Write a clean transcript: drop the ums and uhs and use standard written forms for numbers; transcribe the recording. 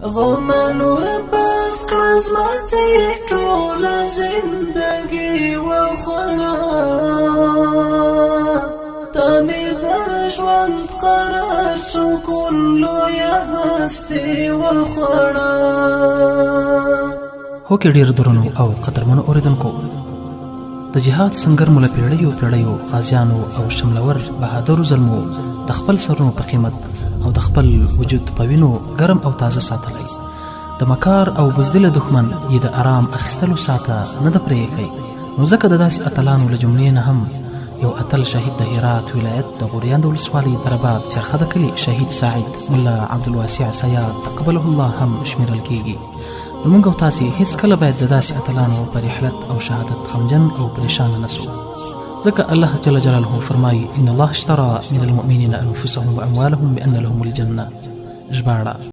غمانو بس کړه زما ټوله زندګي وخوړه ته مې د ژوند قرار سکون لویه هستي وخوړه. هوکې ډېر درنو او قدرمنو اورېدونکو، د جهاد سنګر مو له پیړیو غازیانو او شملور بهادرو زلمو د خپل سرونو په قیمت او د خپل وجود په وینو ګرم او تازه ساتلی. د مکار او بزدله دښمن یې د آرام اخیستلو ساعته نه ده پرېښی. نو ځکه د داسې اتلانو له جملې نه هم یو اتل شهید د هرات ولایت د غوریان د ولسوالۍ د رباط چرخه د کلي شهید سعید ملا عبدالواسع سیاد تقبله الله هم شمیرل کیږي. نو موږ او تاسې هیڅکله باید د داسې اتلانو په رحلت او شهادت غمجن او پریشانه نه سو، ځکه الله جل جلاله فرمایي ان الله اشترى من المؤمنین انفسهم واموالهم بان لهم الجنه ژباړه.